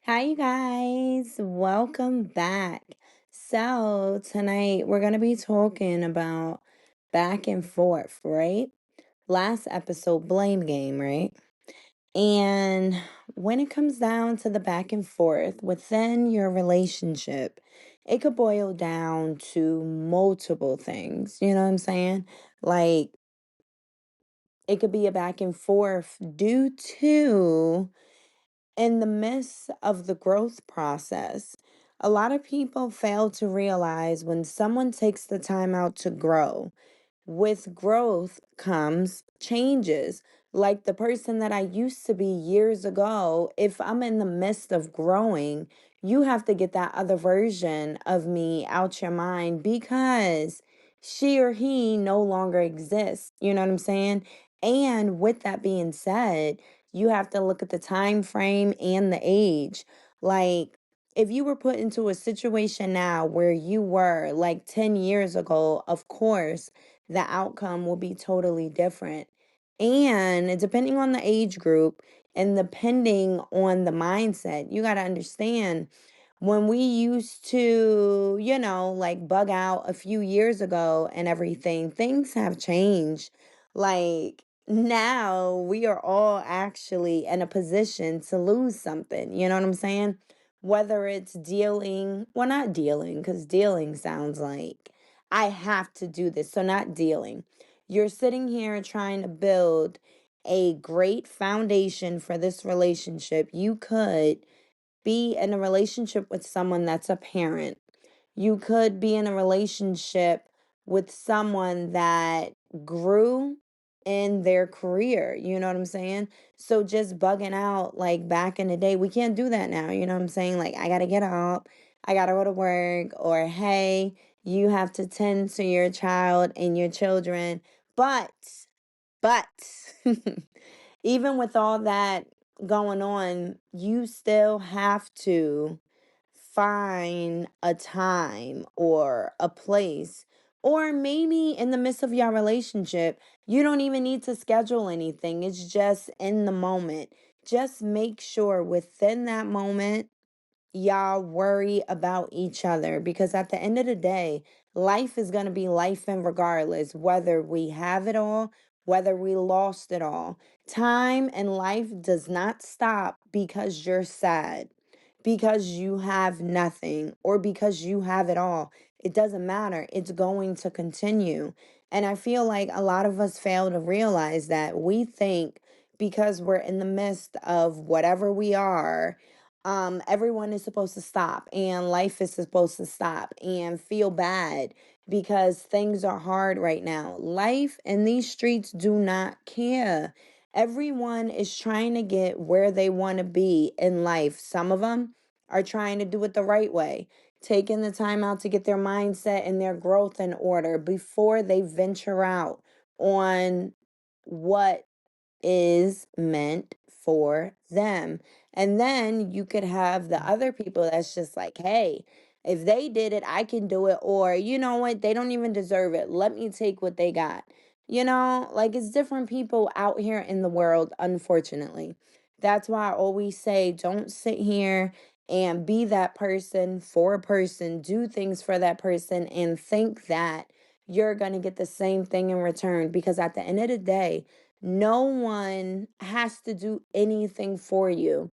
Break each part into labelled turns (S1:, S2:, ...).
S1: Hi, you guys. Welcome back. So, tonight we're going to be talking about back and forth, right? Last episode, blame game, right? And when it comes down to the back and forth within your relationship, it could boil down to multiple things. You know what I'm saying? Like, it could be a back and forth due to in the midst of the growth process, a lot of people fail to realize when someone takes the time out to grow, with growth comes changes. Like the person that I used to be years ago, if I'm in the midst of growing, you have to get that other version of me out your mind because she or he no longer exists. You know what I'm saying? And with that being said, you have to look at the time frame and the age. Like, if you were put into a situation now where you were like 10 years ago, of course, the outcome will be totally different. And depending on the age group and depending on the mindset, you got to understand when we used to, like bug out a few years ago and everything, things have changed. Like now we are all actually in a position to lose something. You know what I'm saying? Whether it's dealing, well, not dealing, because dealing sounds like I have to do this. So, not dealing. You're sitting here trying to build a great foundation for this relationship. You could be in a relationship with someone that's a parent. You could be in a relationship with someone that grew in their career. You know what I'm saying? So just bugging out like back in the day, we can't do that now. You know what I'm saying? Like, I got to get up, I got to go to work, or hey, you have to tend to your child and your children. But, even with all that going on, you still have to find a time or a place. Or maybe in the midst of your relationship, you don't even need to schedule anything. It's just in the moment. Just make sure within that moment y'all worry about each other because at the end of the day, life is going to be life and regardless whether we have it all, whether we lost it all. Time and life does not stop because you're sad, because you have nothing, or because you have it all. It doesn't matter. It's going to continue. And I feel like a lot of us fail to realize that we think because we're in the midst of whatever we are, everyone is supposed to stop and life is supposed to stop and feel bad because things are hard right now. Life and these streets do not care. Everyone is trying to get where they want to be in life. Some of them are trying to do it the right way, taking the time out to get their mindset and their growth in order before they venture out on what is meant for them. And then you could have the other people that's just like, hey, if they did it, I can do it. Or, you know what? They don't even deserve it. Let me take what they got. Like it's different people out here in the world, unfortunately. That's why I always say don't sit here and be that person for a person, do things for that person, and think that you're going to get the same thing in return. Because at the end of the day, no one has to do anything for you.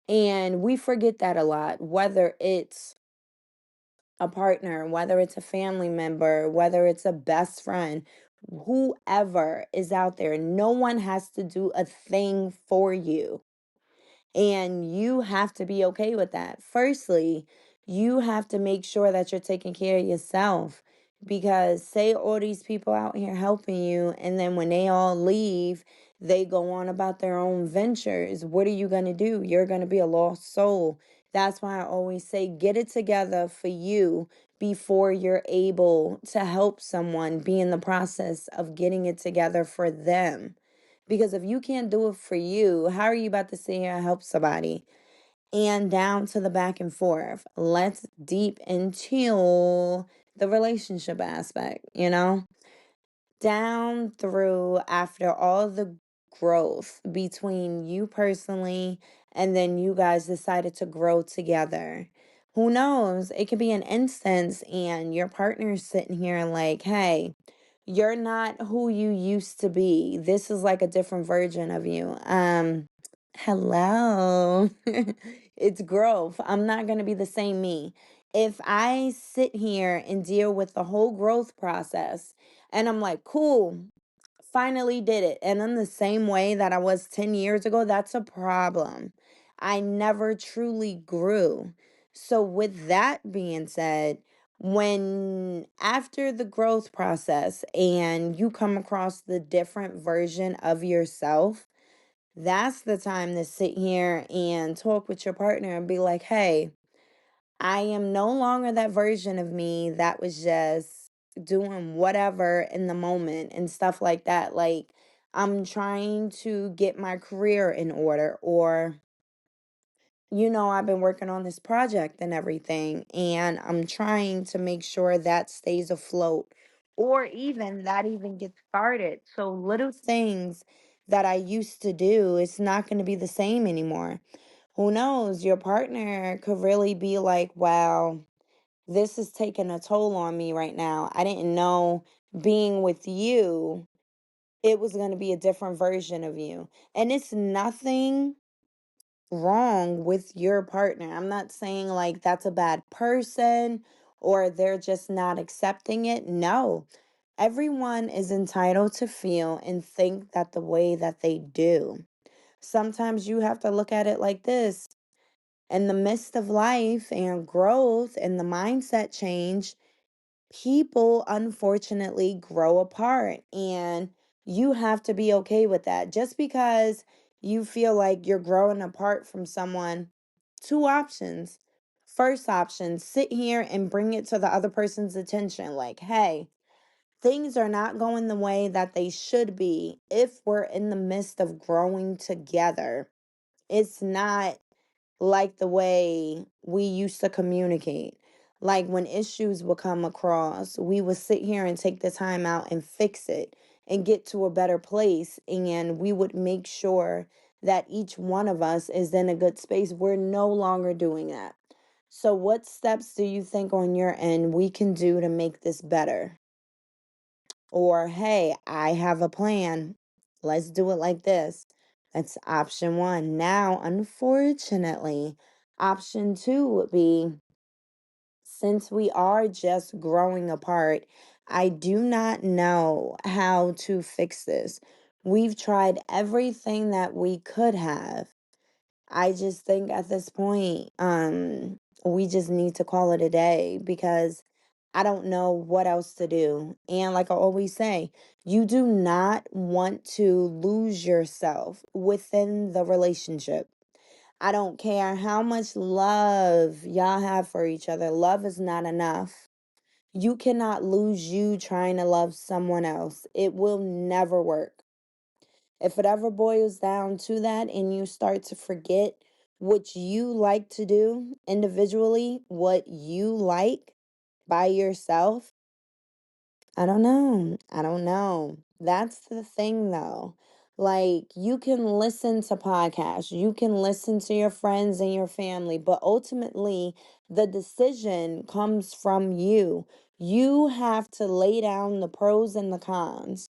S1: And we forget that a lot, whether it's a partner, whether it's a family member, whether it's a best friend, whoever is out there, no one has to do a thing for you. And you have to be okay with that. Firstly, you have to make sure that you're taking care of yourself because say all these people out here helping you and then when they all leave, they go on about their own ventures. What are you going to do? You're going to be a lost soul. That's why I always say get it together for you before you're able to help someone be in the process of getting it together for them. Because if you can't do it for you, how are you about to sit here and help somebody? And down to the back and forth. Let's deep into the relationship aspect. Down through after all the growth between you personally and then you guys decided to grow together. Who knows? It could be an instance and your partner's sitting here like, hey, you're not who you used to be. This is like a different version of you. Hello. It's growth. I'm not going to be the same me. If I sit here and deal with the whole growth process and I'm like, cool, finally did it. And in the same way that I was 10 years ago, that's a problem. I never truly grew. So, with that being said, when after the growth process and you come across the different version of yourself, that's the time to sit here and talk with your partner and be like, hey, I am no longer that version of me that was just doing whatever in the moment and stuff like that. Like, I'm trying to get my career in order, or, I've been working on this project and everything, and I'm trying to make sure that stays afloat, or even that even gets started. So, little things that I used to do, it's not going to be the same anymore. Who knows? Your partner could really be like, wow, this is taking a toll on me right now. I didn't know being with you, it was going to be a different version of you. And it's nothing wrong with your partner. I'm not saying like that's a bad person or they're just not accepting it. No. Everyone is entitled to feel and think that the way that they do. Sometimes you have to look at it like this: in the midst of life and growth and the mindset change, people unfortunately grow apart, and you have to be okay with that. Just because you feel like you're growing apart from someone, two options. First option, sit here and bring it to the other person's attention like, hey, things are not going the way that they should be if we're in the midst of growing together. It's not like the way we used to communicate. Like when issues would come across, we would sit here and take the time out and fix it and get to a better place. And we would make sure that each one of us is in a good space. We're no longer doing that. So, what steps do you think on your end we can do to make this better? Or, hey, I have a plan. Let's do it like this. That's option one. Now, unfortunately, option two would be, since we are just growing apart, I do not know how to fix this. We've tried everything that we could have. I just think at this point, we just need to call it a day because I don't know what else to do. And like I always say, you do not want to lose yourself within the relationship. I don't care how much love y'all have for each other. Love is not enough. You cannot lose you trying to love someone else. It will never work. If it ever boils down to that and you start to forget what you like to do individually, what you like by yourself, I don't know. I don't know. That's the thing though. Like, you can listen to podcasts, you can listen to your friends and your family, but ultimately the decision comes from you. You have to lay down the pros and the cons,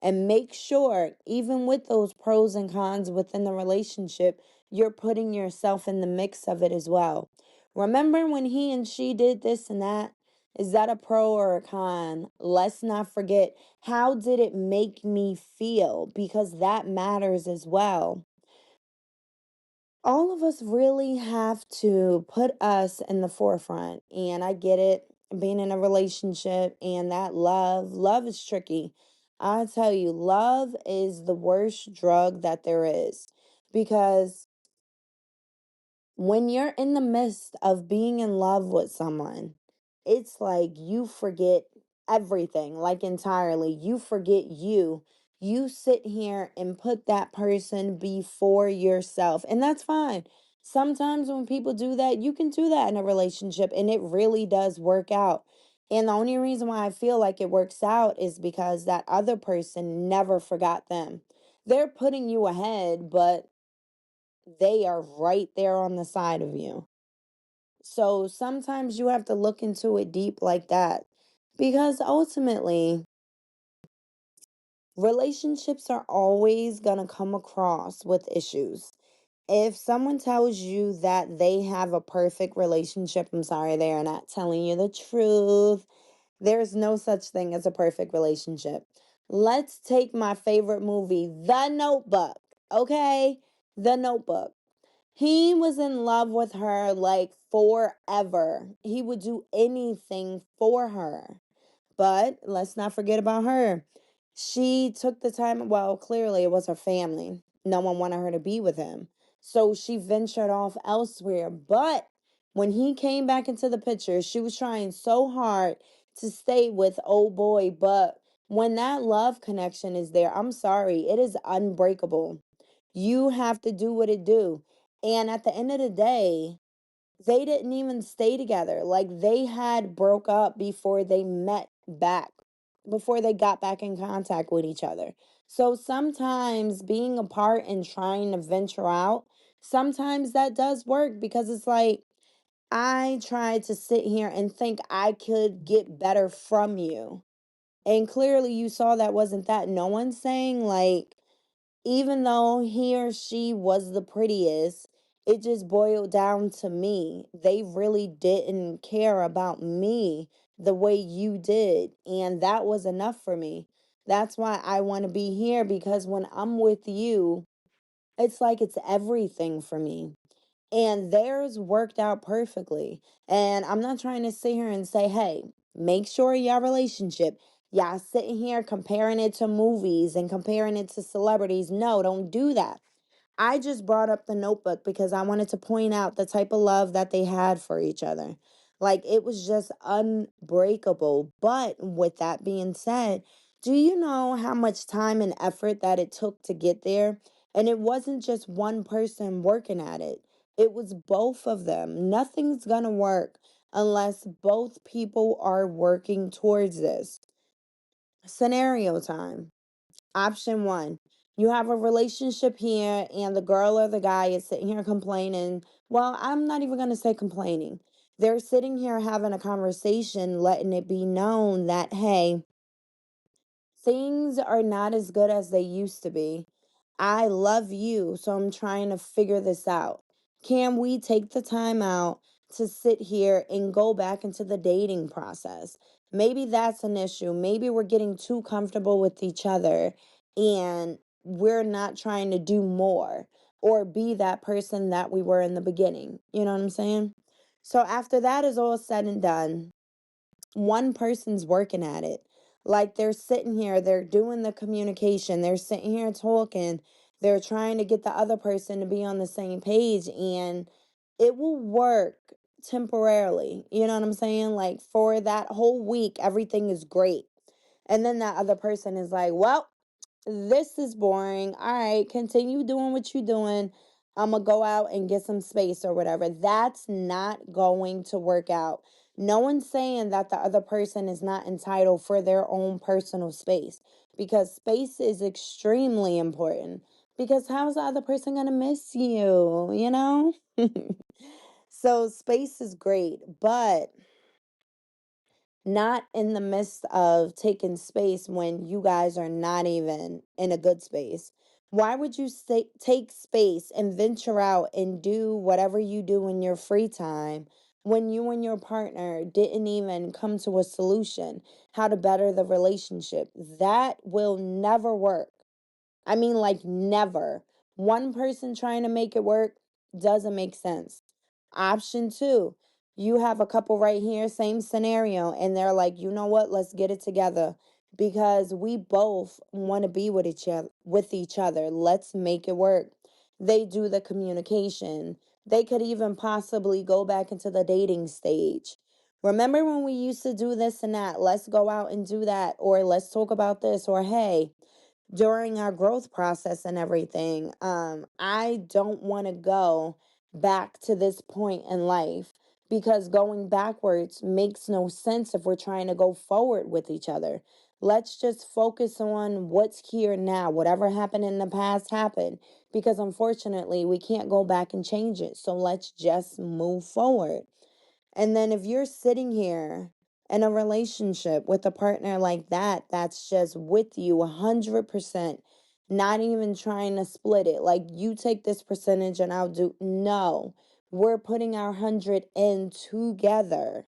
S1: and make sure, even with those pros and cons within the relationship, you're putting yourself in the mix of it as well. Remember when he and she did this and that? Is that a pro or a con? Let's not forget, how did it make me feel? Because that matters as well. All of us really have to put us in the forefront. And I get it, being in a relationship and that love is tricky. I tell you, love is the worst drug that there is, because when you're in the midst of being in love with someone, it's like you forget everything, like entirely. You forget you. You sit here and put that person before yourself, and that's fine. Sometimes when people do that, you can do that in a relationship, and it really does work out. And the only reason why I feel like it works out is because that other person never forgot them. They're putting you ahead, but they are right there on the side of you. So sometimes you have to look into it deep like that because ultimately, relationships are always going to come across with issues. If someone tells you that they have a perfect relationship, I'm sorry, they are not telling you the truth. There's no such thing as a perfect relationship. Let's take my favorite movie, The Notebook. Okay? The Notebook. He was in love with her like forever. He would do anything for her. But let's not forget about her. She took the time, well, clearly it was her family. No one wanted her to be with him. So she ventured off elsewhere. But when he came back into the picture, she was trying so hard to stay with old boy. But when that love connection is there, I'm sorry, it is unbreakable. You have to do what it do. And at the end of the day, they didn't even stay together. Like they had broke up before they met back, before they got back in contact with each other. So sometimes being apart and trying to venture out, sometimes that does work because it's like I tried to sit here and think I could get better from you. And clearly you saw that wasn't that. No one's saying like even though he or she was the prettiest, it just boiled down to me. They really didn't care about me the way you did. And that was enough for me. That's why I want to be here because when I'm with you, it's like it's everything for me. And theirs worked out perfectly. And I'm not trying to sit here and say, hey, make sure your relationship, y'all sitting here comparing it to movies and comparing it to celebrities. No, don't do that. I just brought up the notebook because I wanted to point out the type of love that they had for each other. Like it was just unbreakable. But with that being said, do you know how much time and effort that it took to get there? And it wasn't just one person working at it, it was both of them. Nothing's gonna work unless both people are working towards this. Scenario time. Option one, you have a relationship here, and the girl or the guy is sitting here complaining. Well, I'm not even going to say complaining. They're sitting here having a conversation, letting it be known that, hey, things are not as good as they used to be. I love you, so I'm trying to figure this out. Can we take the time out to sit here and go back into the dating process? Maybe that's an issue. Maybe we're getting too comfortable with each other and we're not trying to do more or be that person that we were in the beginning. You know what I'm saying? So after that is all said and done, one person's working at it. Like they're sitting here, they're doing the communication, they're sitting here talking, they're trying to get the other person to be on the same page, and it will work temporarily. You know what I'm saying? Like for that whole week, everything is great. And then that other person is like, well, this is boring. All right, continue doing what you're doing. I'm going to go out and get some space or whatever. That's not going to work out. No one's saying that the other person is not entitled for their own personal space because space is extremely important. Because how's the other person going to miss you, you know? So space is great, but not in the midst of taking space when you guys are not even in a good space. Why would you take space and venture out and do whatever you do in your free time when you and your partner didn't even come to a solution how to better the relationship? That will never work. I mean, like, never. One person trying to make it work doesn't make sense. Option two, you have a couple right here, same scenario, and they're like, you know what, let's get it together because we both want to be with each other. Let's make it work. They do the communication. They could even possibly go back into the dating stage. Remember when we used to do this and that? Let's go out and do that, or let's talk about this, or hey, during our growth process and everything. I don't want to go back to this point in life because going backwards makes no sense if we're trying to go forward with each other. Let's just focus on what's here now. Whatever happened in the past happened, because unfortunately we can't go back and change it. So let's just move forward. And then if you're sitting here in a relationship with a partner like that, that's just with you 100%, not even trying to split it. Like, you take this percentage and I'll do. No, we're putting our 100 in together.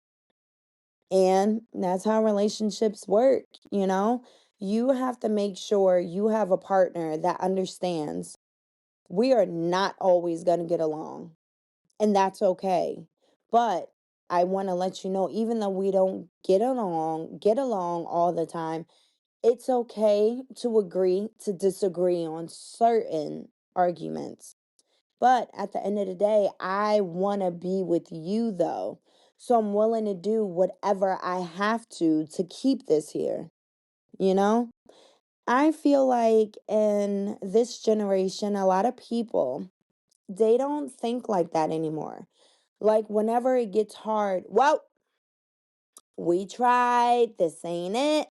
S1: And that's how relationships work, you know? You have to make sure you have a partner that understands we are not always going to get along, and that's okay. But I want to let you know, even though we don't get along all the time, it's okay to agree to disagree on certain arguments. But at the end of the day, I want to be with you though. So I'm willing to do whatever I have to keep this here, you know? I feel like in this generation, a lot of people, they don't think like that anymore. Like, whenever it gets hard, well, we tried, this ain't it.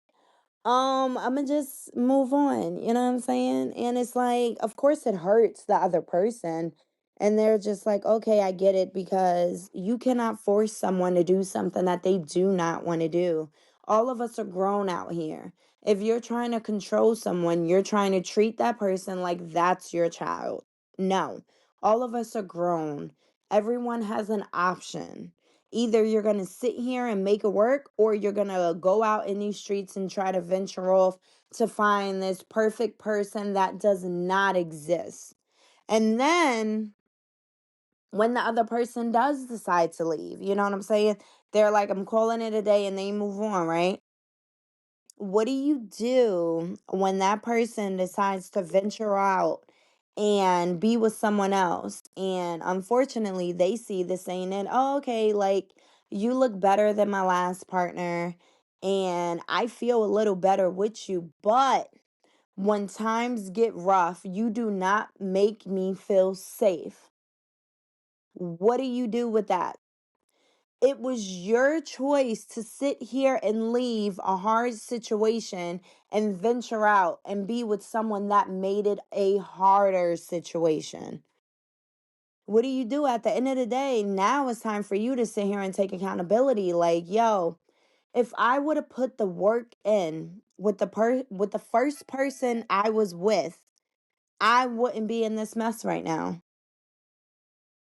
S1: I'ma just move on, you know what I'm saying? And it's like, of course it hurts the other person. And they're just like, okay, I get it, because you cannot force someone to do something that they do not want to do. All of us are grown out here. If you're trying to control someone, you're trying to treat that person like that's your child. No, all of us are grown. Everyone has an option. Either you're going to sit here and make it work, or you're going to go out in these streets and try to venture off to find this perfect person that does not exist. And then when the other person does decide to leave, you know what I'm saying? They're like, I'm calling it a day, and they move on, right? What do you do when that person decides to venture out and be with someone else? And unfortunately, they see this saying, and oh, okay, like, you look better than my last partner, and I feel a little better with you. But when times get rough, you do not make me feel safe. What do you do with that? It was your choice to sit here and leave a hard situation and venture out and be with someone that made it a harder situation. What do you do at the end of the day? Now it's time for you to sit here and take accountability. Like, yo, if I would have put the work in with the first person I was with, I wouldn't be in this mess right now.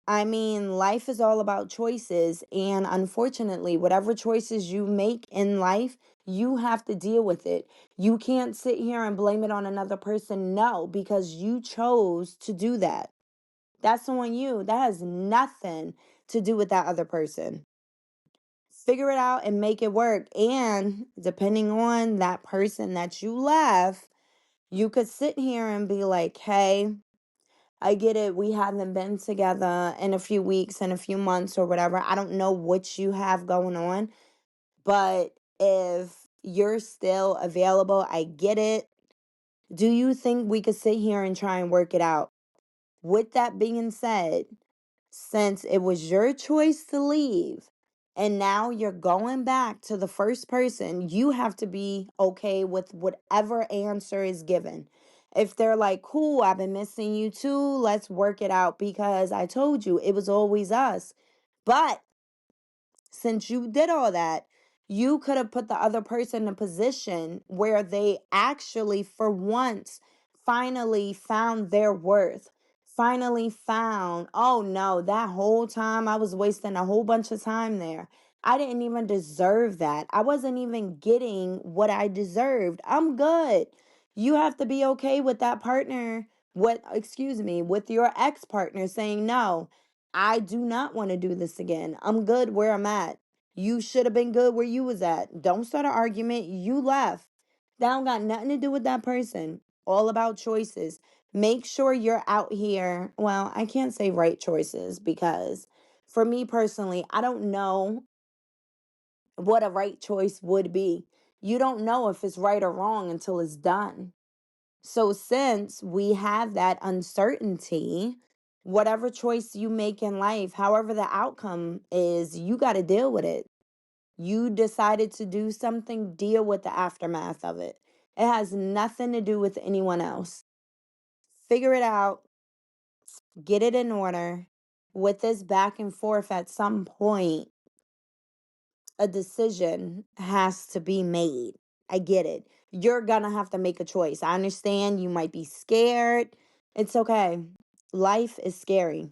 S1: I mean, life is all about choices. And unfortunately, whatever choices you make in life, you have to deal with it. You can't sit here and blame it on another person. No, because you chose to do that. That's on you. That has nothing to do with that other person. Figure it out and make it work. And depending on that person that you left, you could sit here and be like, hey, I get it. We haven't been together in a few weeks, in a few months, or whatever. I don't know what you have going on, but if you're still available, I get it. Do you think we could sit here and try and work it out? With that being said, since it was your choice to leave and now you're going back to the first person, you have to be okay with whatever answer is given. If they're like, cool, I've been missing you too, let's work it out, because I told you it was always us. But since you did all that, you could have put the other person in a position where they actually, for once, finally found their worth. Finally found, oh no, that whole time I was wasting a whole bunch of time there. I didn't even deserve that. I wasn't even getting what I deserved. I'm good. You have to be okay with that partner, with your ex partner saying, no, I do not want to do this again. I'm good where I'm at. You should have been good where you was at. Don't start an argument. You left. That don't got nothing to do with that person. All about choices. Make sure you're out here. Well, I can't say right choices, because for me personally, I don't know what a right choice would be. You don't know if it's right or wrong until it's done. So, since we have that uncertainty, whatever choice you make in life, however the outcome is, you got to deal with it. You decided to do something, deal with the aftermath of it. It has nothing to do with anyone else. Figure it out, get it in order. With this back and forth, at some point, a decision has to be made. I get it. You're gonna have to make a choice. I understand you might be scared. It's okay. Life is scary.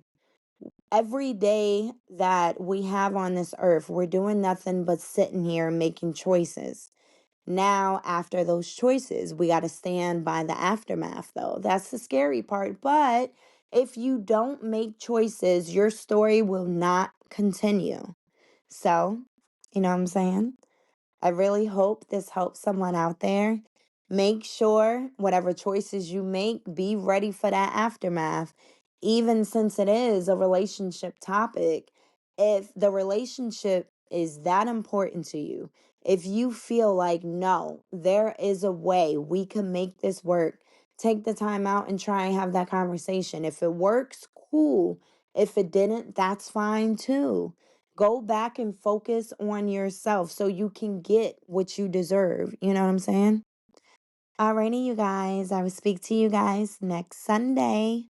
S1: Every day that we have on this earth, we're doing nothing but sitting here making choices. Now, after those choices, we got to stand by the aftermath, though. That's the scary part. But if you don't make choices, your story will not continue. So, you know what I'm saying? I really hope this helps someone out there. Make sure whatever choices you make, be ready for that aftermath. Even since it is a relationship topic, if the relationship is that important to you, if you feel like, no, there is a way we can make this work, take the time out and try and have that conversation. If it works, cool. If it didn't, that's fine too. Go back and focus on yourself so you can get what you deserve. You know what I'm saying? Alrighty, you guys. I will speak to you guys next Sunday.